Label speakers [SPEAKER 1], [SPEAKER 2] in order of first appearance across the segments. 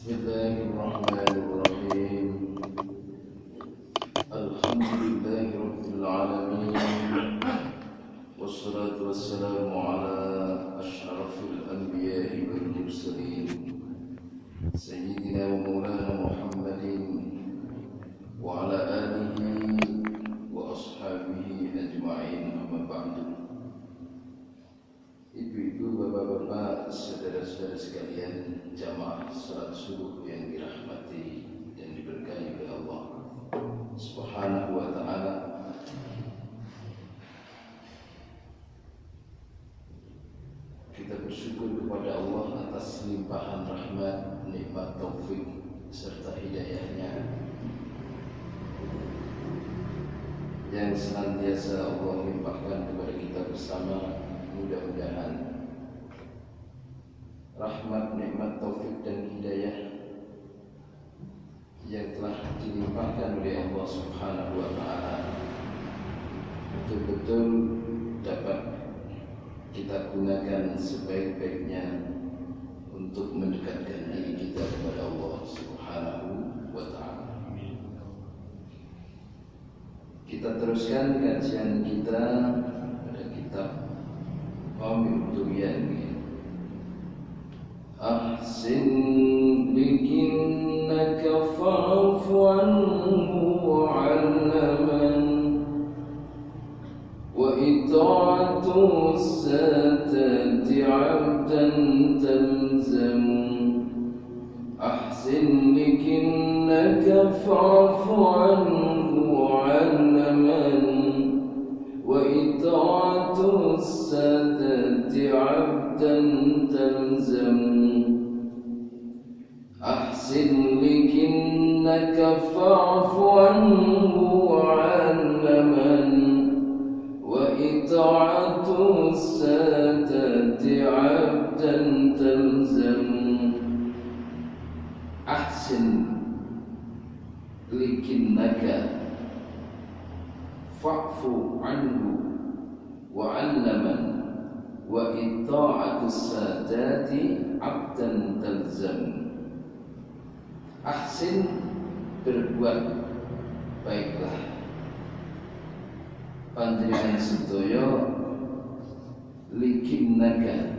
[SPEAKER 1] Bismillahirrahmanirrahim. Alhamdulillahi rabbil alamin. Wassalatu wassalamu ala asyrafil anbiya'i wal mursalin Sayyidina wa maulana Muhammadin wa ala alihi wa ashabihi ajma'in, amma ba'du. Ibu-ibu, bapak-bapak, saudara-saudara sekalian, jamaah salat subuh yang dirahmati dan diberkahi oleh Allah Subhanahu wa ta'ala. Kita bersyukur kepada Allah atas limpahan rahmat, nikmat taufik serta hidayahnya yang senantiasa Allah limpahkan kepada kita bersama. Mudah-mudahan rahmat, nikmat, taufik dan hidayah yang telah dilimpahkan oleh Allah Subhanahu wa ta'ala betul-betul dapat kita gunakan sebaik-baiknya untuk mendekatkan diri kita kepada Allah Subhanahu wa ta'ala. Kita teruskan kajian kita pada kitab Qamil Tuyan. Ahsin bikinnaka fa'fu anhu wa'alaman wa ita'atu satati 'abdan talzamu. Ahsin bikinnaka fa'fu anhu wa'alaman wa ita'atu satati 'abdan talzamu. Ahsin likinnaka fa'fu anhu wa'alaman wa ita'atu satati 'abdan talzamu. Ahsin likinnaka fa'fu anhu wa'alaman wa ita'atu sadati 'abdan talzam. Ahsin, berbuat baiklah panjenengan sedaya likinnaka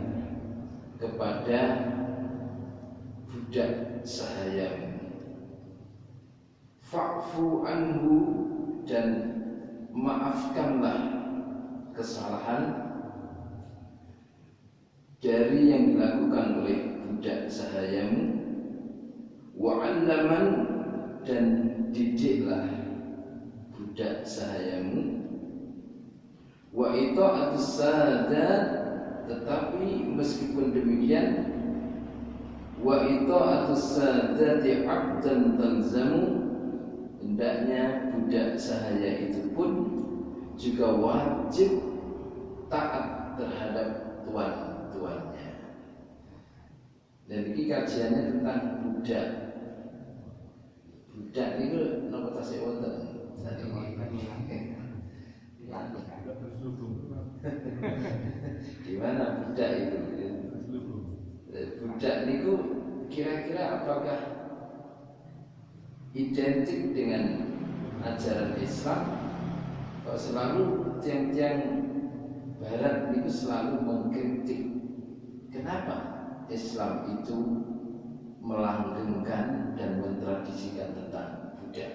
[SPEAKER 1] kepada budak sahayam, fa'fu anhu, dan maafkanlah kesalahan dari yang dilakukan oleh budak sahayamu, wa'allaman, dan didiklah budak sahayamu, wa ita'atus sadat, tetapi meskipun demikian, wa ita'atus sadati 'abdan talzamu, hendaknya budak sahaya itu pun juga wajib taat terhadap tuan-tuannya. Dan ini kajiannya tentang budak. Budak itu napa tasik wonten? Di mana budak itu? Budak niku kira-kira apakah identik dengan ajaran Islam? Kalau selalu tiang-tiang Barat niku selalu mengkritik kenapa Islam itu melanggengkan dan mentradisikan tentang budak.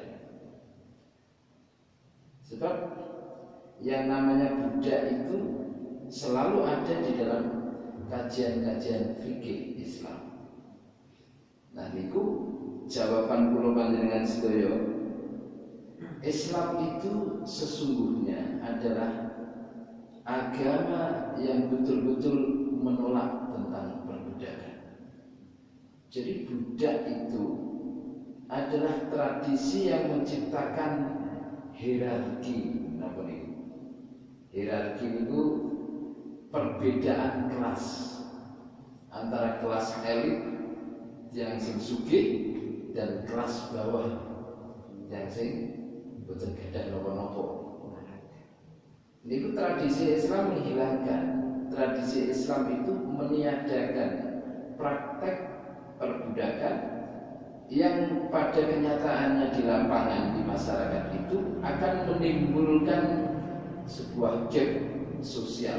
[SPEAKER 1] Sebab yang namanya budak itu selalu ada di dalam kajian-kajian fikih Islam. Nah niku jawaban kula panjenengan sedaya. Islam itu sesungguhnya adalah agama yang betul-betul menolak tentang perbudakan. Jadi budak itu adalah tradisi yang menciptakan hierarki. Napa niku? Hierarki itu perbedaan kelas antara kelas elit yang sing sugih dan kelas bawah yang sing boten gadah napa-napa. Niku tradisi Islam menghilangkan. Tradisi Islam itu meniadakan praktek perbudakan yang pada kenyataannya di lapangan di masyarakat itu akan menimbulkan sebuah gap sosial,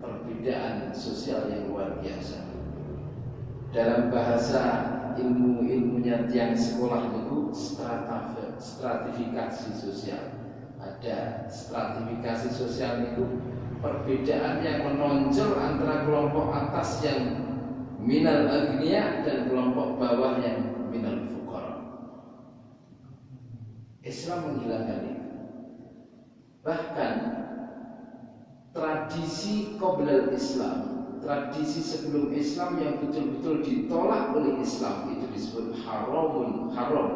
[SPEAKER 1] perbedaan sosial yang luar biasa. Dalam bahasa ilmunya tiang sekolah itu stratifikasi sosial. Ada stratifikasi sosial itu perbedaan yang menonjol antara kelompok atas yang minal agniya dan kelompok bawah yang minal fuqara. Islam menghilangkan itu. Bahkan tradisi qoblal Islam, tradisi sebelum Islam yang betul-betul ditolak oleh Islam itu disebut haram,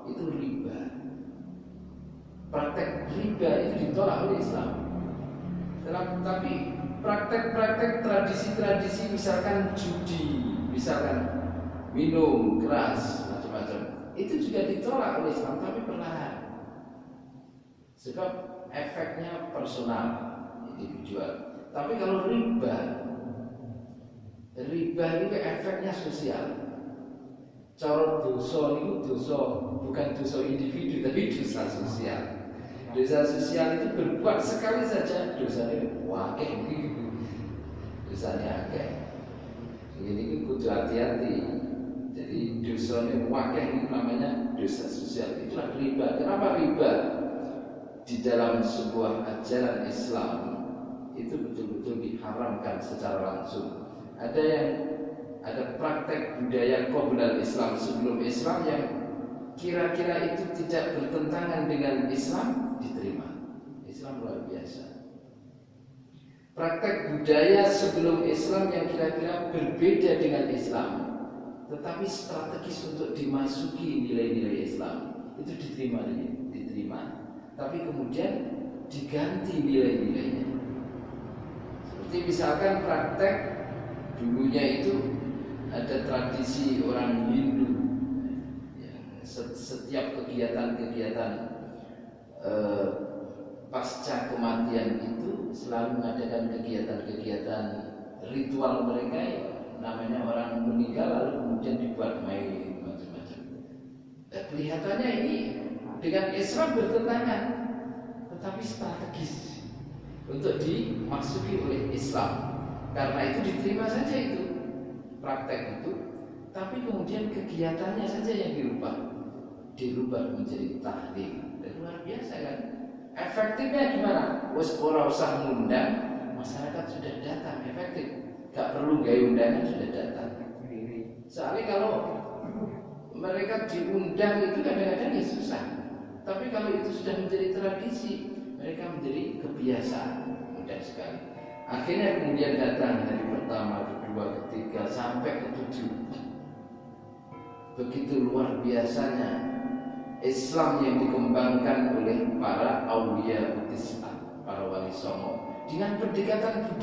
[SPEAKER 1] itu riba. Praktek riba itu ditolak oleh Islam. Tapi praktek-praktek tradisi-tradisi misalkan judi, misalkan minum keras, macam-macam, itu juga ditolak oleh Islam, tapi perlahan. Sebab efeknya personal, individual. Tapi kalau riba itu efeknya sosial. Cara dosa itu dosa, bukan dosa individu, tapi dosa sosial. Dosa sosial itu berbuat sekali saja, dosanya wakil, dosanya akeh. Ini kudu hati-hati. Jadi dosanya wakil itu namanya dosa sosial. Itulah riba. Kenapa riba? Di dalam sebuah ajaran Islam itu betul-betul diharamkan secara langsung. Ada praktek budaya qoblal Islam sebelum Islam yang kira-kira itu tidak bertentangan dengan Islam, diterima. Islam luar biasa. Praktek budaya sebelum Islam yang kira-kira berbeda dengan Islam, tetapi strategis untuk dimasuki nilai-nilai Islam, itu diterima. Tapi kemudian diganti nilai-nilainya. Seperti misalkan praktek dulunya itu ada tradisi orang Hindu yang setiap kegiatan-kegiatan pasca kematian itu selalu mengadakan kegiatan-kegiatan ritual mereka ya, namanya orang meninggal lalu kemudian dibuat main macam-macam. Kelihatannya ini dengan Islam bertentangan, tetapi strategis untuk dimasuki oleh Islam. Karena itu diterima saja itu praktek itu, tapi kemudian kegiatannya saja yang dirubah menjadi tahlil. Dan luar biasa kan? Efektifnya gimana? Ora usah ngundang, masyarakat sudah datang, efektif. Gak perlu gaya undangan, sudah datang. Soalnya kalau mereka diundang itu kadang-kadang ya susah. Tapi kalau itu sudah menjadi tradisi, mereka menjadi kebiasaan, mudah sekali. Akhirnya kemudian datang hari pertama, kedua, ketiga, sampai ke-7. Begitu luar biasanya Islam yang dikembangkan oleh para auliya utis'ah, para wali songo, dengan pendekatan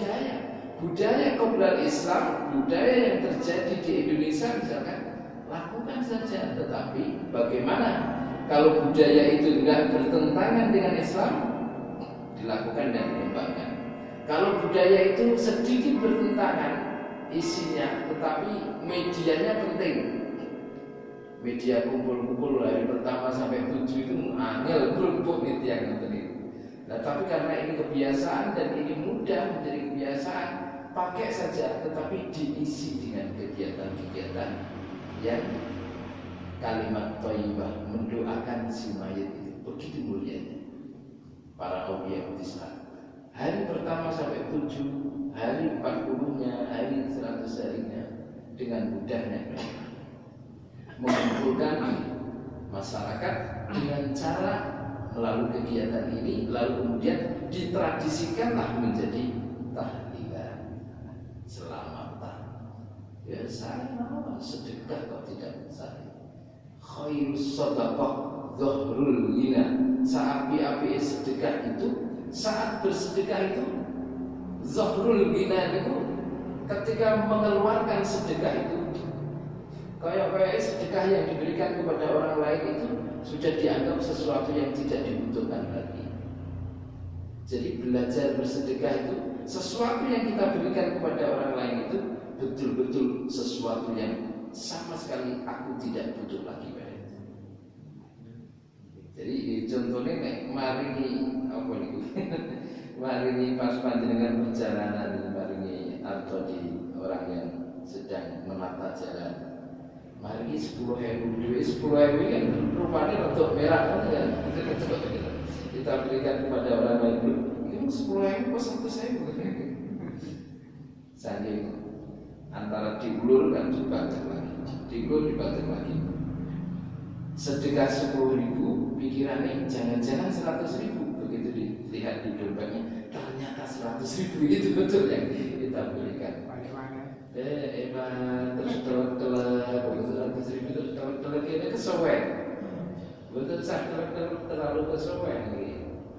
[SPEAKER 1] budaya qoblal Islam, budaya yang terjadi di Indonesia misalkan, lakukan saja. Tetapi bagaimana kalau budaya itu tidak bertentangan dengan Islam, dilakukan dan dikembangkan. Kalau budaya itu sedikit bertentangan isinya, tetapi medianya penting. Media kumpul-kumpul dari pertama sampai 7 itu angel kelompok itu yang penting. Nah, tapi karena ini kebiasaan dan ini mudah menjadi kebiasaan, pakai saja, tetapi diisi dengan kegiatan-kegiatan yang kalimat thayyibah, mendoakan si mayit itu begitu mulianya para auliya utis'ah. Hari pertama sampai 7, hari 40-nya, hari 100 harinya, dengan mudahnya mengumpulkan masyarakat dengan cara melalui kegiatan ini, lalu kemudian ditradisikanlah menjadi tahlilan selamatan. Ya saya mau sedekah kok tidak saya. Khairus shadaqah dhahrul ghina. Seapi-api sedekah itu, saat bersedekah itu, dhahrul ghina itu ketika mengeluarkan sedekah itu, kayak sedekah yang diberikan kepada orang lain itu sudah dianggap sesuatu yang tidak dibutuhkan lagi. Jadi belajar bersedekah itu sesuatu yang kita berikan kepada orang lain itu betul-betul sesuatu yang sama sekali aku tidak butuh lagi. Jadi contohnya nek maringi apa niku? Maringi pas panjenengan perjalanan, maringi atau di orang yang sedang menata jalan. Maringi 10.000 duit, 10.000 kan rupanya untuk merah kan? Kita berikan kepada orang lain. Ini 10.000 pas 100.000. Saking antara diulur kan dibajak lagi, diulur dibajak lagi. Sedekah 10.000, pikirannya jangan-jangan 100.000. Begitu dilihat di dompetnya, ternyata 100.000 itu betul yang kita berikan. Terus telek-telek, begitu 100.000 terus telek-telek ini kesewen. Betul telek-telek terlalu kesewen.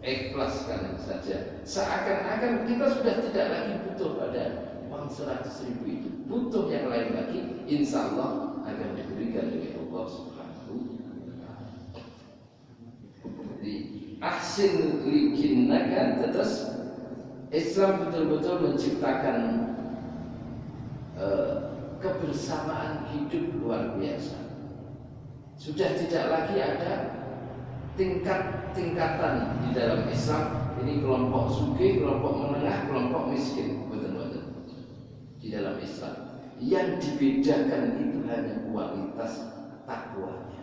[SPEAKER 1] Ikhlaskan saja. Seakan-akan kita sudah tidak lagi butuh pada uang 100.000 itu, butuh yang lain lagi. Insya Allah akan diberikan oleh Allah Subhanahu. Ahsin likinnaka, terus Islam betul-betul menciptakan kebersamaan hidup luar biasa. Sudah tidak lagi ada tingkat-tingkatan di dalam Islam. Ini kelompok sugih, kelompok menengah, kelompok miskin, betul-betul di dalam Islam. Yang dibedakan itu hanya kualitas takwanya.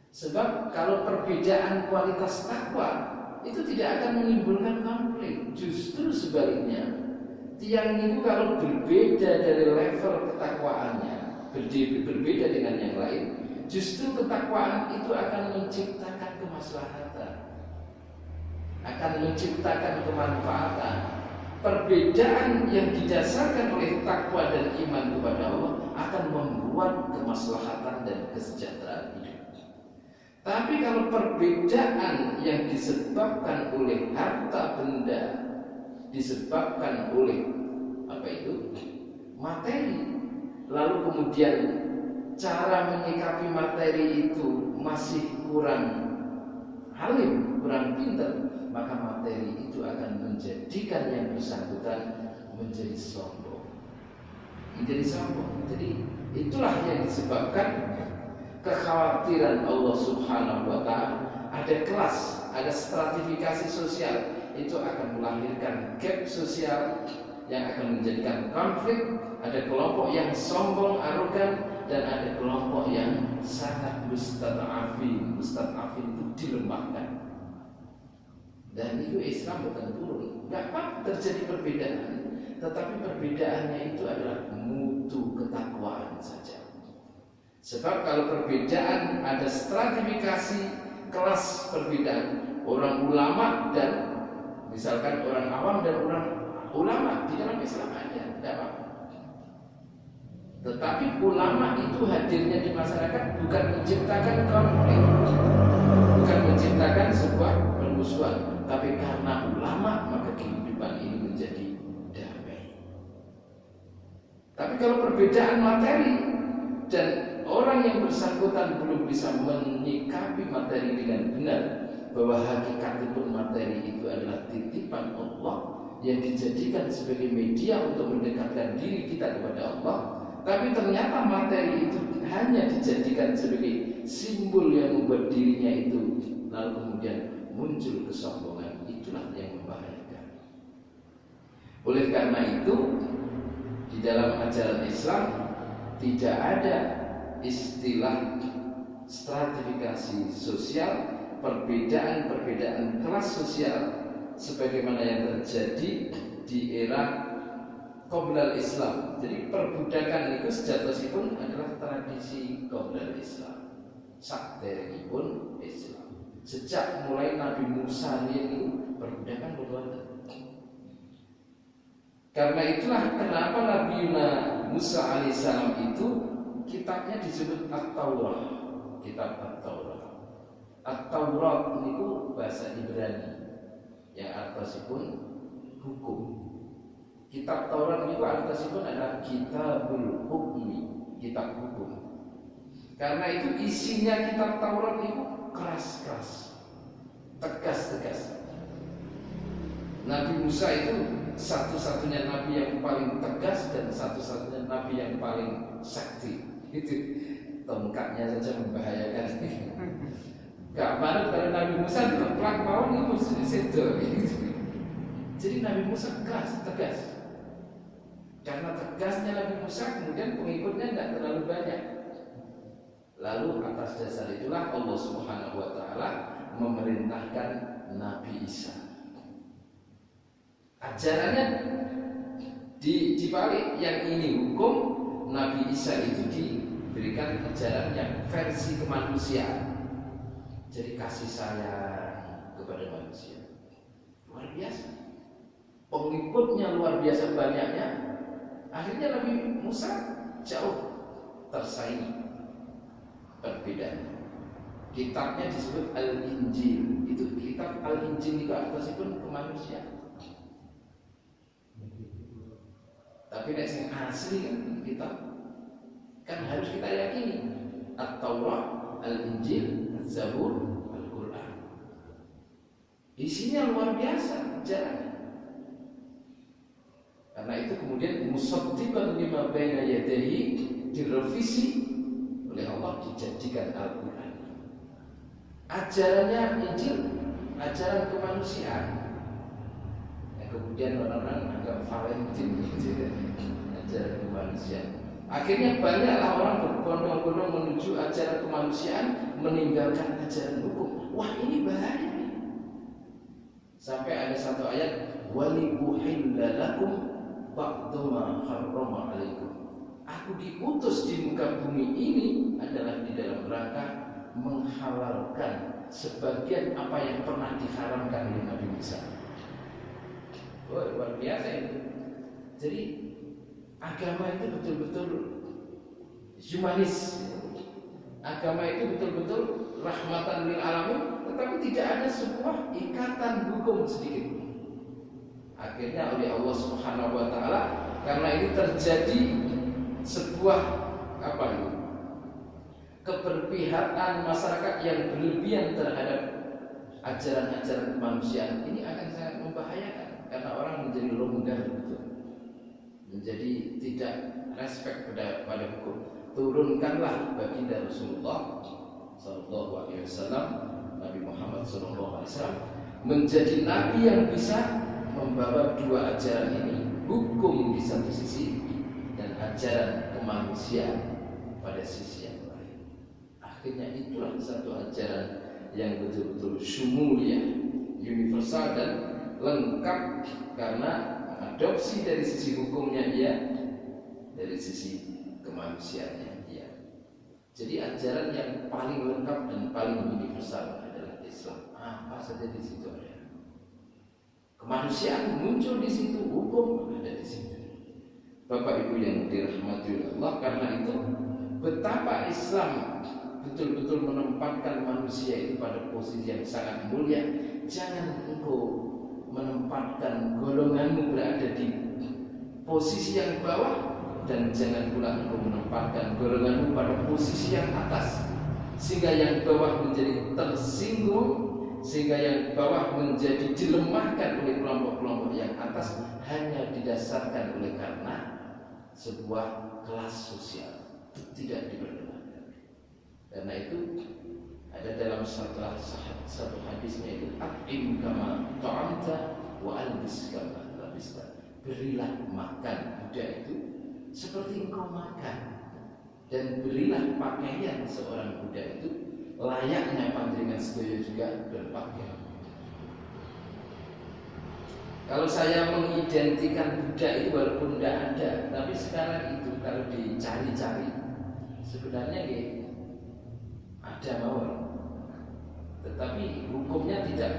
[SPEAKER 1] Sebab kalau perbedaan kualitas takwa itu tidak akan menimbulkan konflik. Justru sebaliknya, tiang itu kalau berbeda dari level ketakwaannya, berbeda dengan yang lain, justru ketakwaan itu akan menciptakan kemaslahatan, akan menciptakan kemanfaatan. Perbedaan yang didasarkan oleh takwa dan iman kepada Allah akan membuat kemaslahatan dan kesejahteraan hidup. Tapi kalau perbedaan yang disebabkan oleh harta benda, disebabkan oleh apa itu? Materi, lalu kemudian cara menyikapi materi itu masih kurang alim, kurang pintar, maka materi itu akan menjadikan yang bersangkutan menjadi sombong. Menjadi sombong. Jadi itulah yang disebabkan kekhawatiran Allah Subhanahu wa ta'ala. Ada kelas, ada stratifikasi sosial, itu akan melahirkan gap sosial yang akan menjadikan konflik. Ada kelompok yang sombong, arogan, dan ada kelompok yang sangat mustad'afin. Mustad'afin itu dilemahkan. Dan itu Islam bukan turun. Gak apa terjadi perbedaan, tetapi perbedaannya itu adalah mutu ketakwaan saja. Sebab kalau perbedaan ada stratifikasi kelas perbedaan, orang ulama dan misalkan orang awam dan orang ulama di dalam Islam ada, tidak apa-apa. Tetapi ulama itu hadirnya di masyarakat bukan menciptakan konflik, bukan menciptakan sebuah permusuhan, tapi karena ulama maka kehidupan ini menjadi damai. Tapi kalau perbedaan materi dan orang yang bersangkutan belum bisa menyikapi materi dengan benar, bahwa hakikatipun materi itu adalah titipan Allah yang dijadikan sebagai media untuk mendekatkan diri kita kepada Allah, tapi ternyata materi itu hanya dijadikan sebagai simbol yang membuat dirinya itu lalu kemudian muncul kesombongan. Itulah yang membahayakan. Oleh karena itu, di dalam ajaran Islam tidak ada istilah stratifikasi sosial, perbedaan-perbedaan kelas sosial sebagaimana yang terjadi di era qoblal Islam. Jadi perbudakan itu sejatosipun adalah tradisi qoblal Islam, sakderengipun Islam. Sejak mulai Nabi Musa itu perbudakan berlangsung. Karena itulah kenapa Nabi Musa alaihissalam itu kitabnya disebut At-Taurat, kitab At-Taurat. At-Taurat itu bahasa Ibrani yang artosipun hukum. Kitab Taurat itu artosipun adalah kitabul hukmi, kitab hukum. Karena itu isinya kitab Taurat itu keras-keras, tegas-tegas. Nabi Musa itu satu-satunya nabi yang paling tegas dan satu-satunya nabi yang paling sakti. Itu tongkatnya saja membahayakan. Gak marah kalau Nabi Musa dikeplak mau itu sedo. Jadi Nabi Musa tegas. Karena tegasnya Nabi Musa, kemudian pengikutnya tidak terlalu banyak. Lalu atas dasar itulah Allah Subhanahu wa taala memerintahkan Nabi Isa. Ajarannya dibalik, yang ini hukum, Nabi Isa itu diberikan ajaran yang versi kemanusiaan. Jadi kasih sayang kepada manusia luar biasa, pengikutnya luar biasa banyaknya. Akhirnya Nabi Musa jauh tersaingi perbedaan. Kitabnya disebut Al-Injil. Itu kitab Al-Injil itu artinya kemanusiaan. Tapi nek sing asli kan kitab kan harus kita yakini. At-Taurat, Al-Injil, Az-Zabur, Al-Quran. Isinya luar biasa ajarannya. Karena itu kemudian musaddiqan lima baina yadayhi direvisi oleh Allah, dijadikan Al-Quran. Ajarannya Injil, ajaran kemanusiaan. Yang kemudian orang-orang anggap Valentine gitu, ajaran kemanusiaan. Akhirnya banyaklah orang berbondong-bondong menuju ajaran kemanusiaan, meninggalkan ajaran hukum. Wah, ini bahaya. Sampai ada satu ayat, walibuhilla lakum ba'du ma harrama alaikum. Aku diutus di muka bumi ini adalah di dalam rangka menghalalkan sebagian apa yang pernah diharamkan oleh Nabi Musa. Oh, luar biasa itu. Jadi agama itu betul-betul humanis. Agama itu betul-betul rahmatan lil alamin, tetapi tidak ada sebuah ikatan hukum sedikit. Akhirnya oleh Allah Subhanahu wa taala, karena ini terjadi sebuah keberpihakan masyarakat yang berlebihan terhadap ajaran-ajaran kemanusiaan, ini akan sangat membahayakan karena orang menjadi longgar betul, menjadi tidak respect pada hukum. Turunkanlah baginda Rasulullah Sallallahu Alaihi Wasallam, Nabi Muhammad Sallallahu Alaihi Wasallam, menjadi nabi yang bisa membawa dua ajaran ini, hukum di satu sisi dan ajaran kemanusiaan pada sisi yang lain. Akhirnya itulah satu ajaran yang betul-betul syumuliyah, universal dan lengkap, karena adopsi dari sisi hukumnya dia, dari sisi kemanusiaannya dia. Jadi ajaran yang paling lengkap dan paling universal adalah Islam. Apa saja di situ ada. Kemanusiaan muncul di situ, hukum ada di situ. Bapak Ibu yang dirahmati Allah, karena itu betapa Islam betul-betul menempatkan manusia itu pada posisi yang sangat mulia. Jangan engkau menempatkan golonganmu berada di posisi yang bawah, dan jangan pula engkau menempatkan golonganmu pada posisi yang atas, sehingga yang bawah menjadi tersinggung, sehingga yang bawah menjadi dilemahkan oleh kelompok-kelompok yang atas hanya didasarkan oleh karena sebuah kelas sosial. Tidak diperkenankan. Karena itu ada dalam satu hadisnya itu, at'im kama ta'amta wa albis kama labista. Berilah makan budak itu seperti engkau makan, dan berilah pakaian seorang budak itu layaknya panjenengan sedaya juga berpakaian. Kalau saya mengidentikan budak itu walaupun tidak ada, tapi sekarang itu kalau dicari-cari sebenarnya ada mawar. Tetapi hukumnya tidak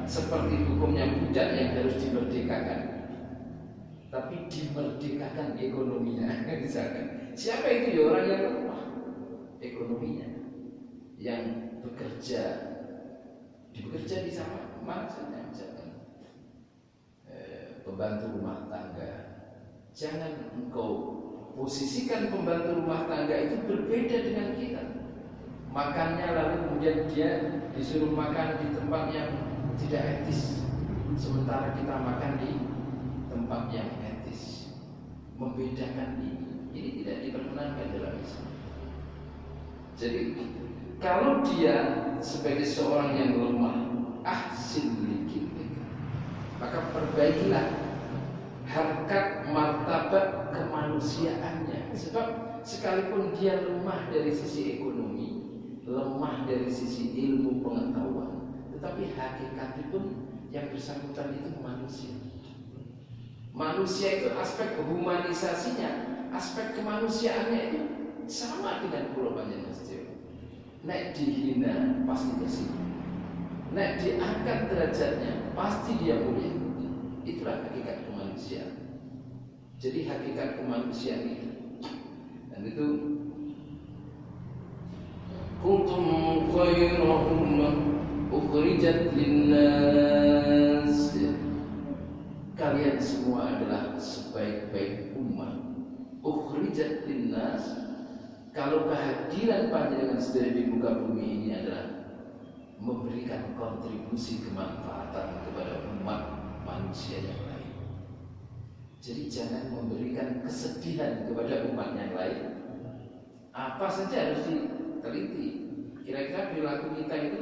[SPEAKER 1] seperti hukumnya budak yang harus dimerdekakan, tapi dimerdekakan ekonominya. Misalkan siapa itu ya, orang yang lemah ekonominya, yang bekerja di sana mana saja, misalkan pembantu rumah tangga. Jangan engkau posisikan pembantu rumah tangga itu berbeda dengan kita. Makannya lalu kemudian dia disuruh makan di tempat yang tidak etis, sementara kita makan di tempat yang etis. Membedakan ini tidak diperkenankan dalam Islam. Jadi Kalau dia sebagai seorang yang lemah, ahsin liqilika, maka perbaikilah harkat martabat kemanusiaannya. Sebab sekalipun dia lemah dari sisi ekonomi, lemah dari sisi ilmu pengetahuan, tetapi hakikatnya pun yang bersangkutan itu manusia. Manusia itu aspek humanisasinya, aspek kemanusiaannya itu sama dengan Pulau Panjenengan. Nek dihina pasti kesini, nek diangkat derajatnya pasti dia mulia. Itulah hakikat kemanusiaan. Jadi hakikat kemanusiaan itu, dan itu kuntum khairu ummah ukhrijat linnas, kalian semua adalah sebaik-baik umat. Ukhrijat linnas, kalau kehadiran panjenengan sedaya di muka bumi ini adalah memberikan kontribusi kemanfaatan kepada umat manusia yang lain. Jadi jangan memberikan kesedihan kepada umat yang lain. Apa saja harus diteliti. Kira-kira perilaku kita itu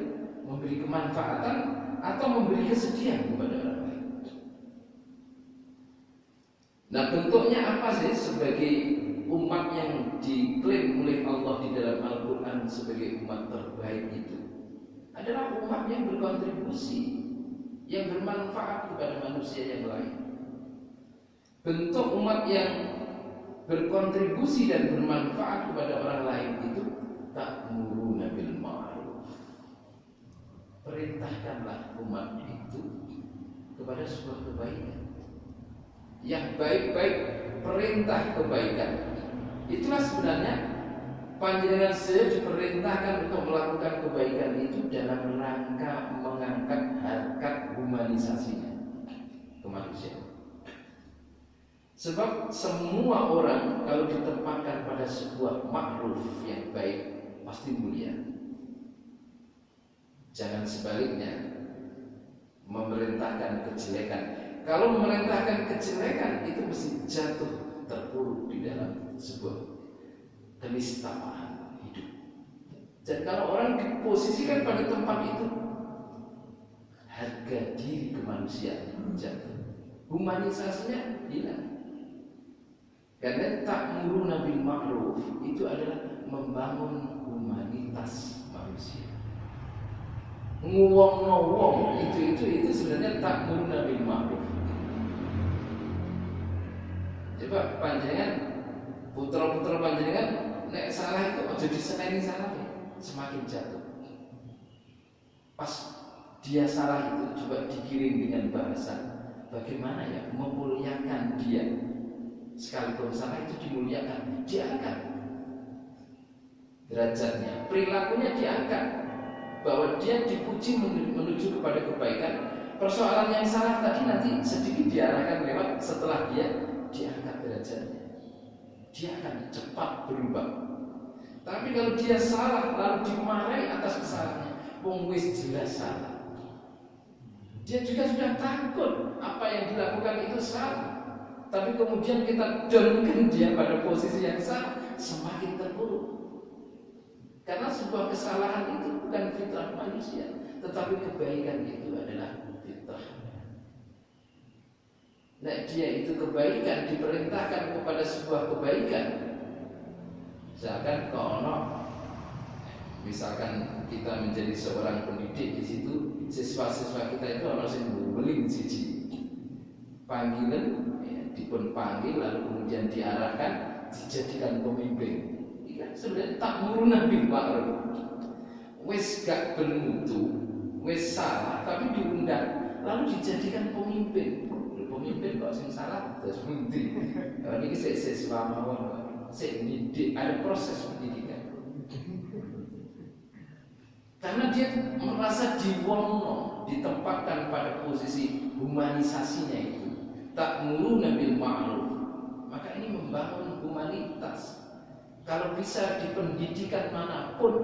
[SPEAKER 1] memberi kemanfaatan atau memberi kesedihan kepada orang lain. Nah, bentuknya apa sih sebagai umat yang diklaim oleh Allah di dalam Al-Quran sebagai umat terbaik itu? Adalah umat yang berkontribusi, yang bermanfaat kepada manusia yang lain. Bentuk umat yang berkontribusi dan bermanfaat kepada orang lain itu ta'muruna bil ma'ruf. Perintahkanlah umat itu kepada sebuah kebaikan. Yang baik-baik, perintah kebaikan. Itulah sebenarnya panjenengan saya diperintahkan untuk melakukan kebaikan itu dalam rangka mengangkat harkat humanisasinya kemanusiaan. Sebab semua orang kalau ditempatkan pada sebuah ma'ruf yang baik pasti mulia. Jangan sebaliknya memerintahkan kejelekan. Kalau memerintahkan kejelekan itu mesti jatuh terpuruk di dalam sebuah keniscayaan hidup. Dan kalau orang diposisikan pada tempat itu, harga diri kemanusiaan jatuh, humanisasinya hilang. Karena ta'muruna bil ma'ruf itu adalah membangun humanitas manusia. Nguwongno wong itu sebenarnya ta'muruna bil ma'ruf. Coba panjenengan, putra-putra panjenengan nek salah itu aja diseneni salah, semakin jatuh. Pas dia salah itu coba dikirim dengan bahasa bagaimana ya memuliakan dia. Sekalipun salah itu dimuliakan, diangkat derajatnya, perilakunya diangkat, bahwa dia dipuji menuju kepada kebaikan. Persoalan yang salah tadi nanti sedikit diarahkan lewat setelah dia diangkat derajatnya, dia akan cepat berubah. Tapi kalau dia salah lalu dimarahi atas kesalahannya, wong wis jelas salah, dia juga sudah takut apa yang dilakukan itu salah. Tapi kemudian kita downkan dia pada posisi yang salah, semakin terpuruk. Karena sebuah kesalahan itu bukan fitrah manusia, tetapi kebaikan itu adalah fitrah. Nah, dia itu kebaikan diperintahkan kepada sebuah kebaikan. Misalkan kono, misalkan kita menjadi seorang pendidik di situ, siswa-siswa kita itu harus beling siji panggilan, dipun panggil lalu kemudian diarahkan dijadikan pemimpin. Iya, sebenarnya ta'muruna bil ma'ruf. Wis gak bermutu, wis salah tapi diundang lalu dijadikan pemimpin. Pemimpin kok sing salah terus mundi. Niki siswa mawon sik didik, ada proses pendidikan. Karena dia merasa diwono, ditempatkan pada posisi humanisasinya itu. Ta'muruna bil ma'ruf, maka ini membangun humanitas. Kalau bisa di pendidikan manapun,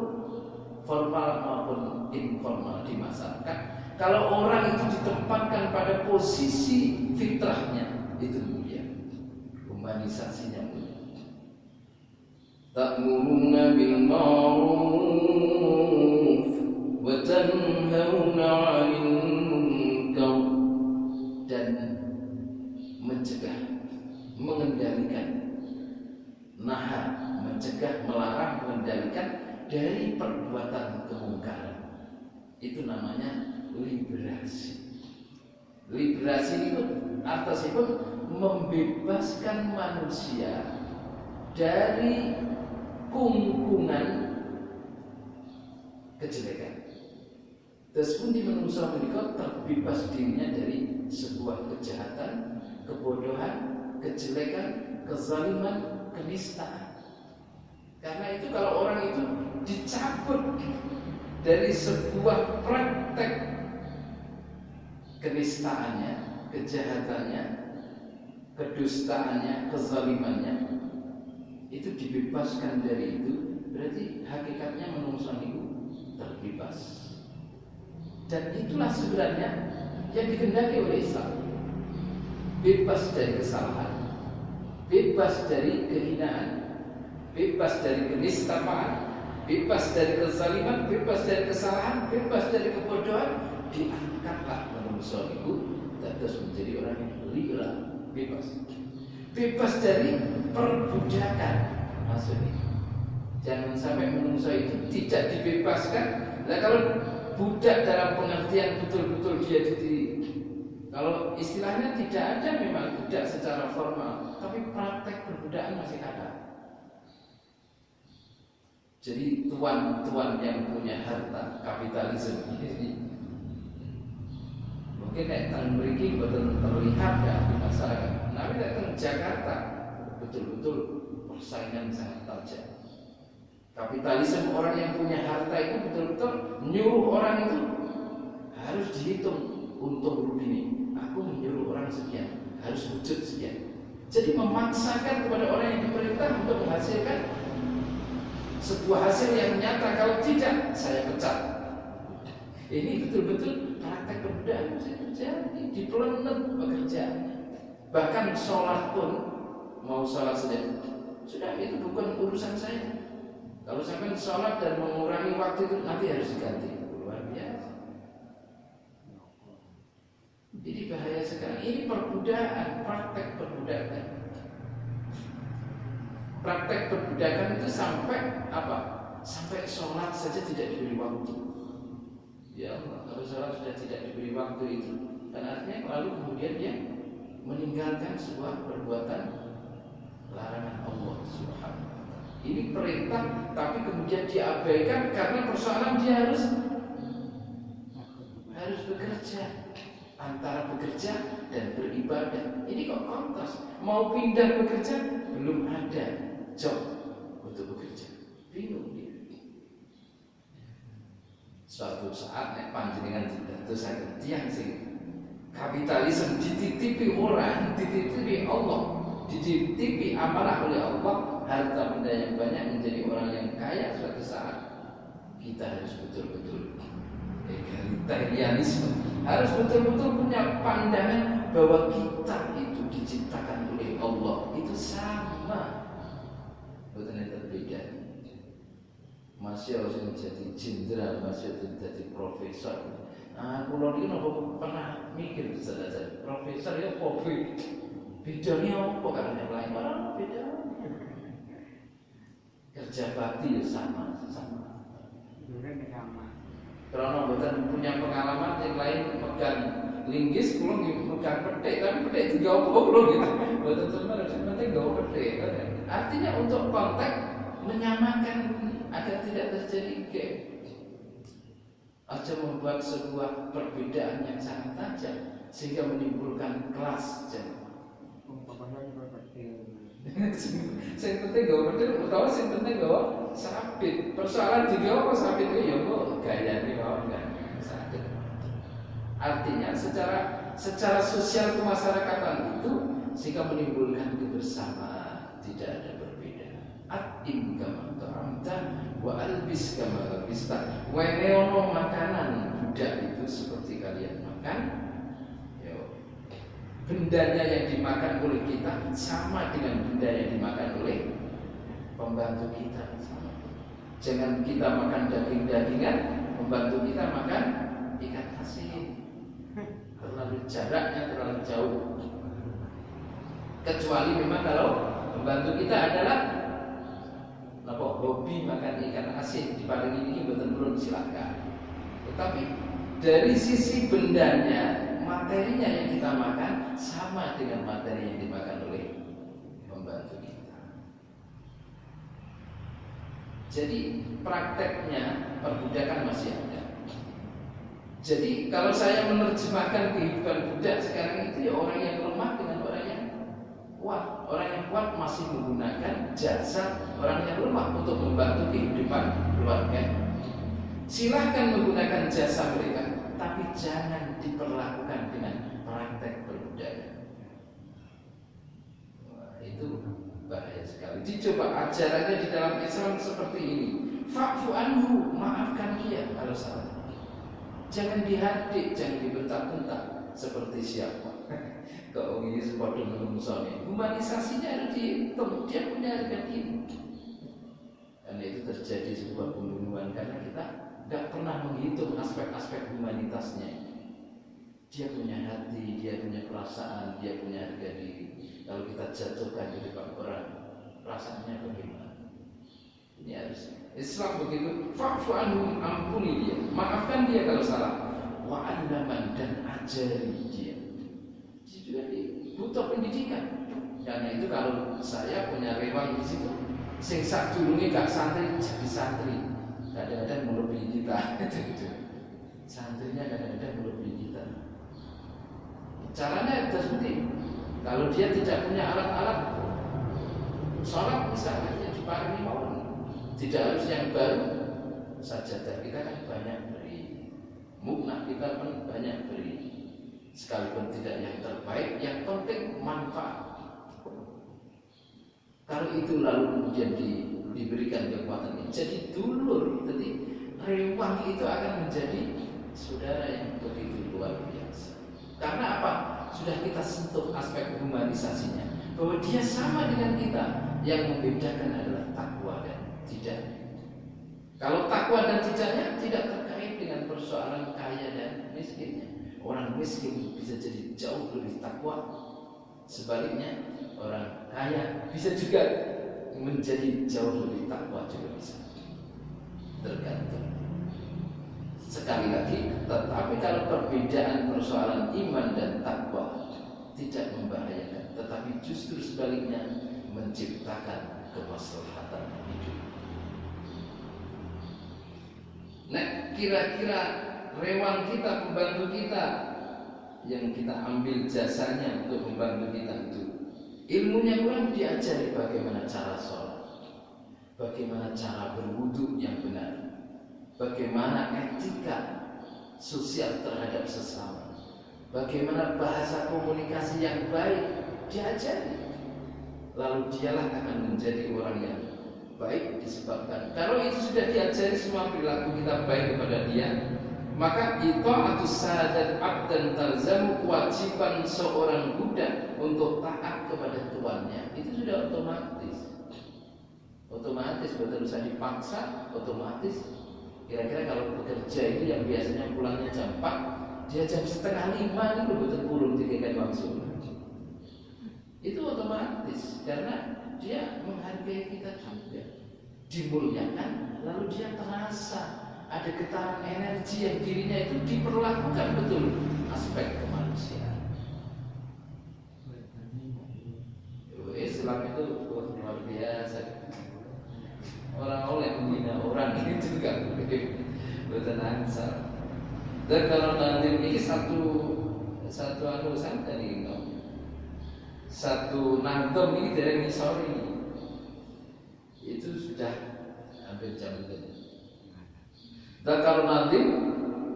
[SPEAKER 1] formal maupun informal di masyarakat, kalau orang itu ditempatkan pada posisi fitrahnya, itu mulia, humanisasinya mulia. Ta'muruna bil ma'ruf mengendalikan dari perbuatan kemungkaran. Itu namanya liberasi. Liberasi itu artinya membebaskan manusia dari kungkungan kejelekan. Terus pun di manusia mereka terbebas dirinya dari sebuah kejahatan, kebodohan, kejelekan, kezaliman, kenistaan. Karena itu kalau orang itu dicabut dari sebuah praktek kenistaannya, kejahatannya, kedustaannya, kezalimannya, itu dibebaskan dari itu, berarti hakikatnya manusia itu terbebas. Dan itulah sebenarnya yang dikehendaki oleh Islam. Bebas dari kesalahan, bebas dari kehinaan, bebas dari kenistaan, bebas dari kezaliman, bebas dari kesalahan, bebas dari kebodohan. Diangkatlah manusia itu terus menjadi orang yang liberal, bebas. Bebas dari perbudakan, maksudnya. Jangan sampai manusia itu tidak dibebaskan. Nah, kalau budak dalam pengertian betul-betul dia kalau istilahnya tidak ada memang budak secara formal, tapi praktek perbudakan masih ada. Jadi tuan-tuan yang punya harta kapitalisme ini mungkin datang beri betul terlihat ya di masyarakat. Tapi datang Jakarta betul-betul persaingan sangat tajam. Kapitalisme orang yang punya harta itu betul-betul menyuruh orang itu harus dihitung untung rugi ini. Aku menyuruh orang sekian, harus wujud sekian. Jadi memaksakan kepada orang yang diperintah untuk menghasilkan sebuah hasil yang nyata. Kalau tidak, saya pecat. Ini betul-betul praktek perbudakan terjadi di planet pekerjaannya. Bahkan sholat pun, mau sholat saja, sudah itu bukan urusan saya. Kalau sampai sholat dan mengurangi waktu itu nanti harus diganti. Luar biasa. Jadi bahaya sekarang. Ini perbudakan, praktek perbudakan. Praktek perbudakan itu sampai apa? Sampai sholat saja tidak diberi waktu. Ya Allah, kalau sholat sudah tidak diberi waktu itu, dan artinya lalu kemudian dia meninggalkan sebuah perbuatan larangan Allah Subhanahu. Ini perintah, tapi kemudian diabaikan karena persoalan dia harus bekerja. Antara bekerja dan beribadah, ini kok kontras. Mau pindah bekerja, belum ada job untuk bekerja. Bingung dia. Suatu saat nek panjenengan didadosaken tiyang sing kapitalisme dititipi orang, dititipi Allah, dititipi amanah oleh Allah, harta benda yang banyak menjadi orang yang kaya. Suatu saat kita harus betul-betul egalitarianisme, harus betul-betul punya pandangan bahwa kita itu diciptakan oleh Allah, itu sama, bukan berbeda. Masih harus jadi jenderal, masih harus jadi profesor. Kalau ini nopo pernah mikir saja profesor ya kopi bedanya apa kan yang lain orang beda. Kerja bakti ya sama. Karena bukan punya pengalaman yang lain megang linggis, kalau megang petik, tapi petik juga apa gitu. Bukan sebenarnya penting gawe petik. Artinya untuk konteks menyamakan agar tidak terjadi gap. Aja membuat sebuah perbedaan yang sangat tajam sehingga menimbulkan kelas jam. Sing penting gawe petik utawa sing penting gawe sabit. Persoalan digawe apa sabit itu ya kok gayane wae enggak sakit. Artinya secara sosial kemasyarakatan itu sehingga menimbulkan kebersamaan, tidak ada perbedaan. At'im kama ta'amta wa albis kama labista. Weneono makanan budak itu seperti kalian makan. Bendanya yang dimakan oleh kita sama dengan benda yang dimakan oleh pembantu kita. Sama. Jangan kita makan daging-dagingan, pembantu kita makan ikan asin. Terlalu jaraknya terlalu jauh. Kecuali memang kalau pembantu kita adalah hobi makan ikan asin di Paling ini betul-betul silakan. Tetapi dari sisi bendanya, materinya yang kita makan sama dengan materi yang dimakan oleh pembantu kita. Jadi prakteknya perbudakan masih ada. Jadi kalau saya menerjemahkan kehidupan budak sekarang itu ya orang yang lemah dengan orang yang kuat. Orang yang kuat masih menggunakan jasa orang yang lemah untuk membantu kehidupan keluarga. Silahkan menggunakan jasa mereka, tapi jangan diperlakukan dengan praktek perbudakan. Wah, itu bahaya sekali. Dicoba ajarannya di dalam Islam seperti ini. Fa'fu anhu, maafkan dia kalau salah. Jangan dihadik, jangan dibentak-bentak seperti siapa. Kau ini seperti menungsonya. Humanisasinya harus dihitung. Dia punya harga diri. Karena itu terjadi sebuah pembunuhan karena kita tidak pernah menghitung aspek-aspek humanitasnya. Dia punya hati, dia punya perasaan, dia punya harga diri. Kalau kita jatuhkan di depan orang, perasaannya bagaimana? Ini harus Islam begitu. Fa'fu anhum, ampuni dia, maafkan dia kalau salah. Wa'allaman, dan ajari dia. Dia juga butuh pendidikan. Karena itu kalau saya punya rewang di situ, sing sak durunge gak santri jadi santri. Kadang-kadang melebihi kita. Santrinya kadang-kadang melebihi kita. Caranya seperti kalau dia tidak punya alat-alat sholat misalnya diparingi mawon. Tidak harus yang baru. Sajadah kita kan banyak beri, mukna kita pun banyak beri. Sekalipun tidak yang terbaik, yang penting manfaat. Kalau itu lalu kemudian diberikan kekuatan ini, jadi dulur, jadi rewang itu akan menjadi saudara yang begitu luar biasa. Karena apa? Sudah kita sentuh aspek humanisasinya, bahwa dia sama dengan kita. Yang membedakan adalah takwa dan tidak. Kalau takwa dan tidaknya tidak terkait dengan persoalan kaya dan miskinnya. Orang miskin bisa jadi jauh lebih takwa. Sebaliknya, orang kaya bisa juga menjadi jauh lebih takwa juga bisa. Tergantung. Sekali lagi, tetapi kalau perbedaan persoalan iman dan takwa tidak membahayakan, tetapi justru sebaliknya menciptakan kemaslahatan hidup. Nah, kira-kira rewang kita, pembantu kita yang kita ambil jasanya untuk membantu kita itu, ilmunya kurang, diajari bagaimana cara sholat, bagaimana cara berwudu yang benar, bagaimana etika sosial terhadap sesama, bagaimana bahasa komunikasi yang baik, diajari. Lalu dialah akan menjadi orang yang baik disebabkan kalau itu sudah diajari semua perilaku kita baik kepada dia, maka ita'atus sadat abdan talzamu, kewajiban seorang budak untuk taat kepada tuannya itu sudah otomatis, betul usah dipaksa, otomatis. Kira-kira kalau bekerja itu yang biasanya pulangnya jam 4, dia jam 4:30 itu betul pulang tiga langsung. Itu otomatis karena dia menghargai kita juga, dimuliakan, lalu dia terasa ada getaran energi yang dirinya itu diperlakukan betul aspek kemanusiaan. Islam itu luar biasa. Orang oleh menghina orang itu juga betul ansar. Dan kalau nanti ini satu tadi satu nangkem ini dari Misori itu sudah hampir jam itu. Dan kalau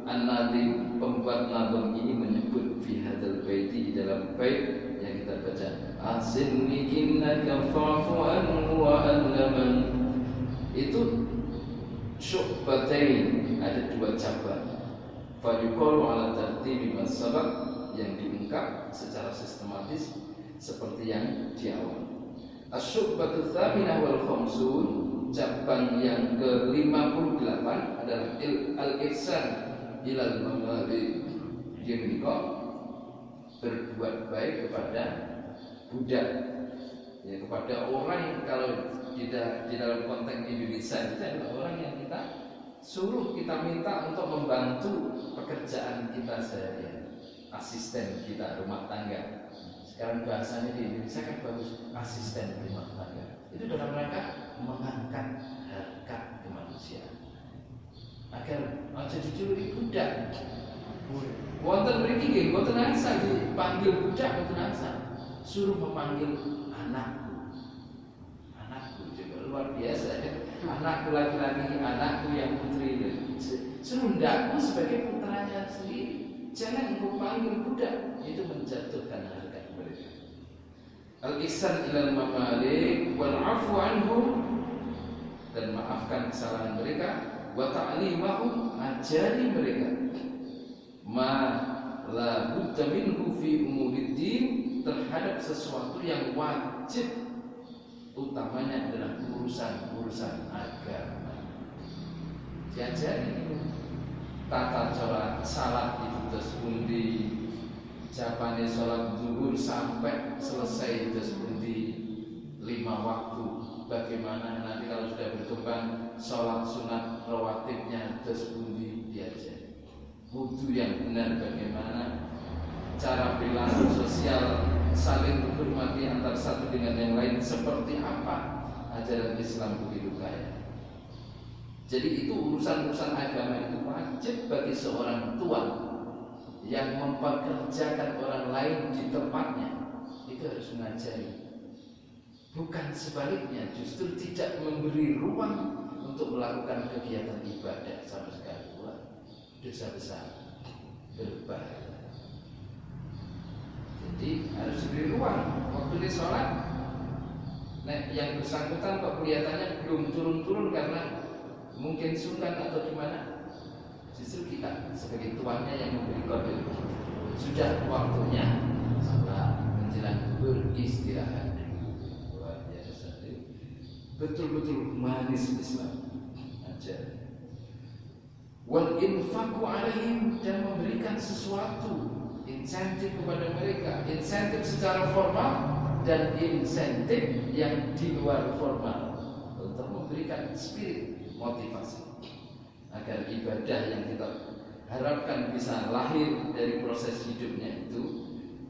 [SPEAKER 1] An-Nadim pembuat nazam ini menyebut fi hadzal baiti, di dalam bait yang kita baca, asinni innaka fa'fu anhu wa allaman, itu syu'batain, ada dua cabang. Fa yuqalu ala tartibi mas sabaq, yang diungkap secara sistematis seperti yang di awal. Asy-syu'batu tsaminah wal khamsun, cabang yang ke-58 adalah al-ihsan ilal mamali, yaitu berbuat baik kepada budak, ya, kepada orang yang kalau di dalam konteks Indonesia itu adalah orang yang kita suruh, kita minta untuk membantu pekerjaan kita seharian, asisten kita rumah tangga. Sekarang bahasanya di Indonesia kan bagus, asisten rumah tangga. Itu dalam rangka mengangkat harkat kemanusiaan agar aja dijuluki budak. Wonten mriki nggih mboten asal dipanggil budak, mboten asal. Suruh memanggil anakku. Anakku juga luar biasa ya. Anakku laki-laki, anakku yang putri. Suruh ndakku sebagai putranya sendiri. Jangan engkau panggil budak, itu menjatuhkan harkat mereka. Al-ihsan ilal mamalik wal 'afwu anhum, dan maafkan kesalahan mereka, wa ta'limahum, ajari mereka ma la budda minhu fi umuriddin, terhadap sesuatu yang wajib, utamanya adalah urusan agama. Diajari tata cara salat itu terus pundi, japane salat zuhur sampai selesai terus pundi, 5 waktu. Bagaimana nanti kalau sudah berkembang salat sunat rawatibnya terus pundi, diajari. Wudu yang benar bagaimana, cara perilaku sosial, saling menghormati antar satu dengan yang lain seperti apa, ajaran Islam begitu kaya. Jadi itu urusan-urusan agama itu wajib bagi seorang tua yang mempekerjakan orang lain di tempatnya, itu harus mengajari. Bukan sebaliknya, justru tidak memberi ruang untuk melakukan kegiatan ibadah sama sekali. Dosa besar, berbahaya. Jadi harus diberi ruang waktu di sholat. Nah, yang bersangkutan kok kelihatannya belum turun-turun karena mungkin sungkan atau gimana, justru kita sebagai tuannya yang memberi kode. Sudah waktunya setelah menjelang beristirahat. Luar biasa. Betul-betul manis Islam aja. Wal infaqu alaihim, dan memberikan sesuatu, insentif kepada mereka, insentif secara formal dan insentif yang di luar formal, untuk memberikan spirit, motivasi agar ibadah yang kita harapkan bisa lahir dari proses hidupnya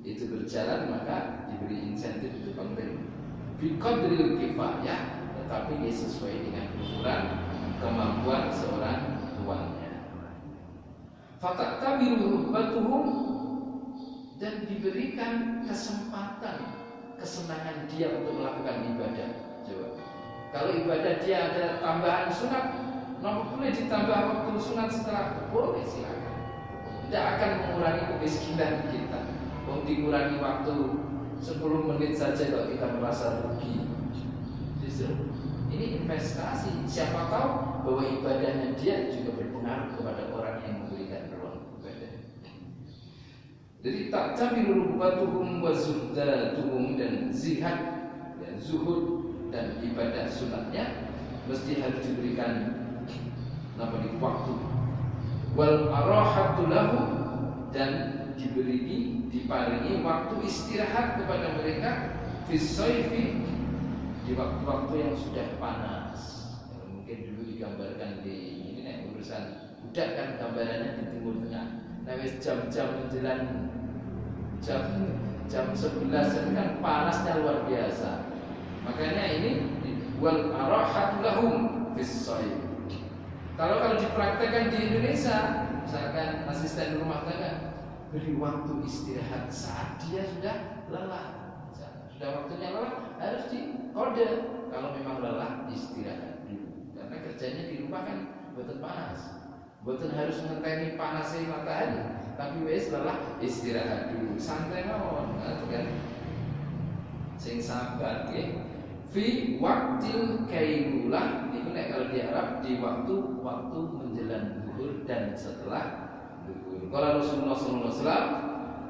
[SPEAKER 1] itu berjalan, maka diberi insentif, itu penting. Biqadril kifayah, tetapi sesuai dengan ukuran kemampuan seorang tuannya. Fataktabiru ruhbatuhum, dan diberikan kesempatan, kesenangan dia untuk melakukan ibadah. Coba, kalau ibadah dia ada tambahan sunat, kenapa boleh ditambah waktu sunat setelah? Boleh, silakan. Tidak akan mengurangi kemiskinan kita. Kalau dikurangi waktu 10 menit saja kalau kita merasa rugi. Justru ini investasi. Siapa tahu bahwa ibadahnya dia juga berpengaruh kepada orang yang memberikan ruang ibadah. Jadi tak tabiru rubatuhum wa zuhdatuhum, dan zihad dan zuhud dan ibadah sunatnya mesti harus diberikan waktu. Wal arahatu lahum, dan diparingi waktu istirahat kepada mereka fis sayfi, di waktu-waktu yang sudah panas. Mungkin dulu digambarkan di ini urusan budak kan gambarannya di Timur Tengah. Nah, jam-jam menjelang jam 11 kan panasnya luar biasa. Makanya ini wal arahatu lahum fis sayf. Kalau dipraktekkan di Indonesia, misalkan asisten rumah tangga beri waktu istirahat saat dia sudah lelah. Sudah waktunya lelah, harus dikode. Kalau memang lelah, istirahat dulu. Karena kerjanya di rumah kan betul panas, betul harus ngenteni panasnya matahari. Tapi wes lelah, istirahat dulu, santai mawon, kan? Sing sabar, ya. Fi waktil kailulah, itu kalau di Arab di waktu menjelang zuhur dan setelah zuhur. Kalau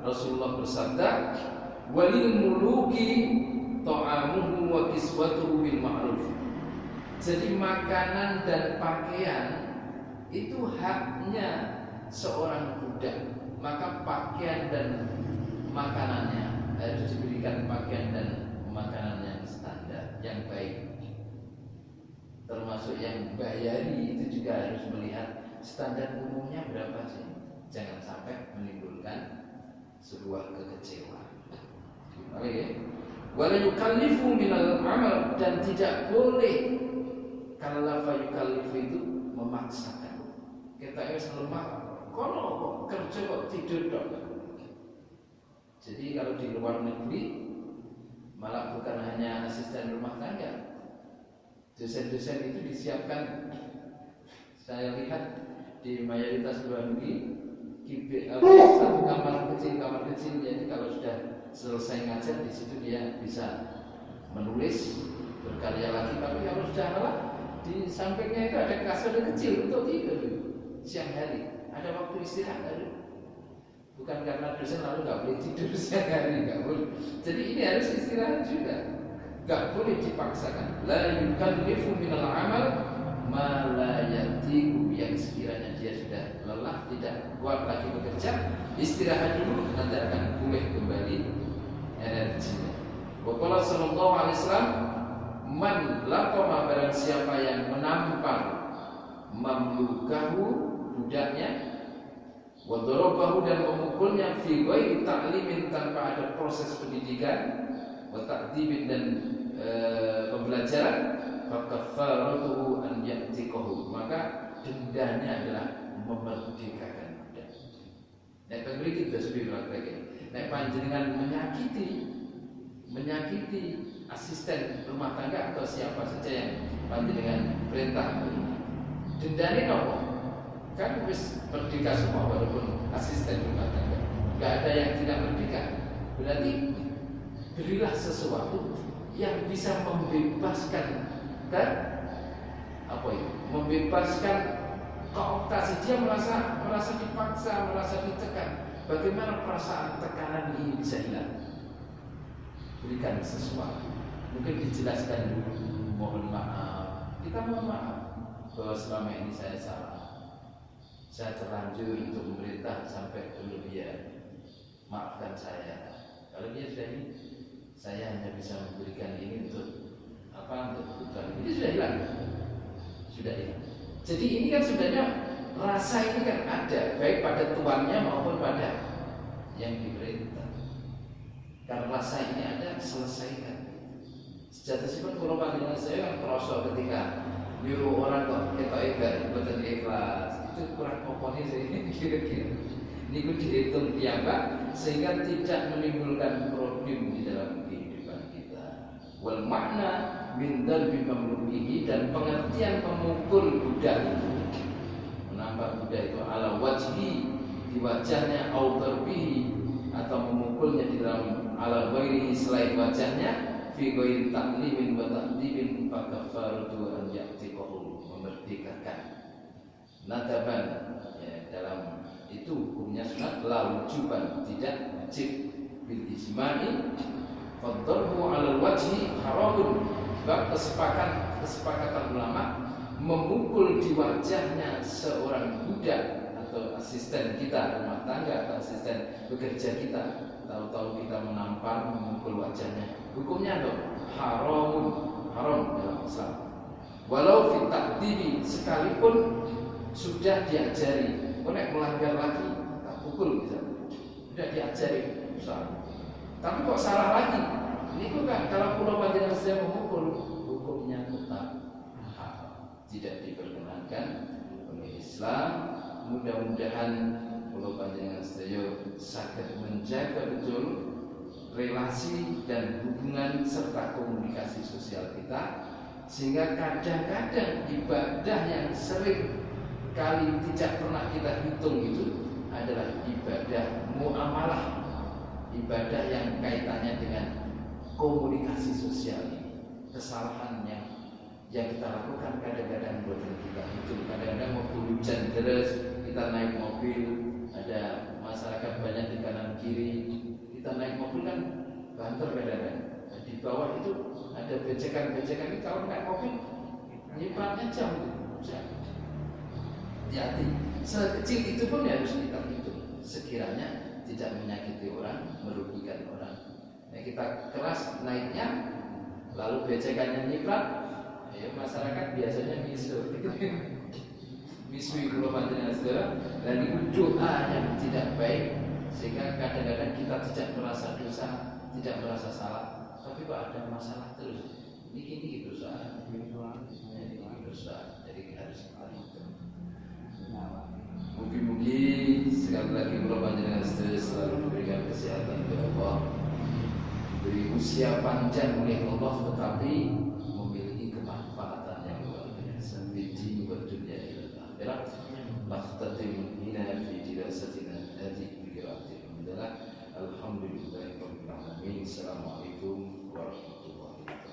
[SPEAKER 1] Rasulullah bersabda, walil muluki ta'amuhu wa kiswatuhu bil ma'ruf. Jadi makanan dan pakaian itu haknya seorang budak, maka pakaian dan makanannya harus diberikan pakaian dan makanan yang standar, yang baik. termasuk yang bayari itu juga harus melihat standar umumnya berapa sih. Jangan sampai menimbulkan sebuah kekecewaan. Oke ya. Wala yukallifu minal amal, dan tidak boleh kallafa yukallifu itu memaksakan. Kita harus lemah. Kalau kok kerja kok tidur dong. Jadi kalau di luar negeri malah bukan hanya asisten rumah tangga, dosen-dosen itu disiapkan. Saya lihat di mayoritas luar negeri satu kamar kecil. Jadi kalau sudah selesai ngajar di situ dia bisa menulis, berkarya lagi. Tapi kalau sudah lelah, di sampingnya itu ada kasur kecil untuk tidur siang hari. Ada waktu istirahat. Bukan karena dosen lalu nggak boleh tidur siang hari, nggak boleh. Jadi ini harus istirahat juga, nggak boleh dipaksakan. La yukallifu minal amal ma la yatiqu, yang sekiranya dia sudah lelah, tidak kuat lagi bekerja, istirahat dulu, nanti akan pulih kembali energinya. Wa qala sallallahu alaihi wasallam, man laqama, barang siapa yang menampar mamlukahu, budaknya, wa darabahu, dan memukulnya, fi ghairi ta'limin, tanpa ada proses pendidikan, wa ta'dibin, dan pembelajaran, fakaffaratuhu an ya'tiqahu, maka dendanya adalah memerdekakan budak. Nek pemberi kita sudah praktek. Nek panjenengan menyakiti asisten rumah tangga atau siapa saja yang panjenengan perintah, dendane nopo? Kan wis merdeka semua walaupun asisten rumah tangga. Enggak ada yang tidak merdeka. Berarti berilah sesuatu yang bisa membebaskan, kan? Apa itu? Membebaskan kooptasi. Dia merasa dipaksa, merasa ditekan. Bagaimana perasaan tekanan ini bisa hilang? Berikan sesuatu. Mungkin dijelaskan dulu. Mohon maaf. Kita mohon maaf bahwa selama ini saya salah. Saya terlanjur untuk memerintah sampai berlebihan. Maafkan saya. Kalau dia sudah ini, saya hanya bisa memberikan ini untuk apa? Untuk kebutuhan. Ini sudah hilang. Sudah hilang. Jadi ini kan sebenarnya rasa ini kan ada, baik pada tuannya maupun pada yang diperintah. Karena rasa ini ada, selesaikan. Sejatinya kalau panggilan saya kan terasa ketika nyuruh orang kok kita buatan ikhlas, itu kurang komponis ini kira-kira. Ini ku dihitung piyambak sehingga tidak menimbulkan problem di dalam kehidupan kita. Wal makna min darbi mamlukihi, dan pengertian memukul budak itu, menambah budak itu ala wajhi, di wajahnya, au darbihi, atau memukulnya di dalam ala ghairihi, selain wajahnya, fi ghairi ta'limin wa ta'dibin, fakaffaratu an ya'tiqahu, memerdekakan. Nadaban, ya, dalam itu hukumnya sunat, la wujuban, tidak wajib. Bil ijma'i faddarbu 'alal wajhi haramun, sebab kesepakatan ulama memukul di wajahnya seorang budak atau asisten kita rumah tangga atau asisten bekerja kita, tahu-tahu kita menampar, memukul wajahnya, hukumnya dong haram dalam Islam. Walau fit ta'dibi, sekalipun sudah diajari, boleh melanggar lagi, tak pukul misalnya, sudah diajari misalnya, tapi kok salah lagi, ini kan kalau pulau panjenengan saya memukul, hukumnya tetap haram, tidak diperkenankan oleh Islam. Mudah-mudahan pulau panjenengan saya saged menjaga betul relasi dan hubungan serta komunikasi sosial kita, sehingga kadang-kadang ibadah yang sering kali tidak pernah kita hitung itu adalah ibadah muamalah, ibadah yang kaitannya dengan komunikasi sosial ini. Kesalahan yang kita lakukan kadang-kadang buatan kita itu, kadang-kadang waktu hujan deras kita naik mobil, ada masyarakat banyak di kanan kiri, kita naik mobil kan banter kadang-kadang, di bawah itu ada becekan-becekan, itu kalau naik mobil nyipratnya jam gitu. Hati-hati, sekecil itu pun harus kita hitung, sekiranya tidak menyakiti orang, merugikan orang. Nah, kita keras naiknya, lalu becekannya nyiprat, Ya masyarakat biasanya misu. Misui kalau panjenengan saudara, dan itu doa yang tidak baik sehingga kadang-kadang kita tidak merasa dosa, tidak merasa salah, tapi kok ada masalah terus. Ini dosa, ini dosa. Jadi harus kita hitung. Mungkin sekali lagi kalau panjenengan saudara selalu diberikan kesehatan oleh Allah, diberi usia panjang oleh Allah, tetapi memiliki kemanfaatan yang luar biasa di dunia ini. Nakhtatim hina fi dirasatina hadhihi bi qira'atil hamdalah. Alhamdulillahirabbil alamin. Assalamualaikum warahmatullahi wabarakatuh.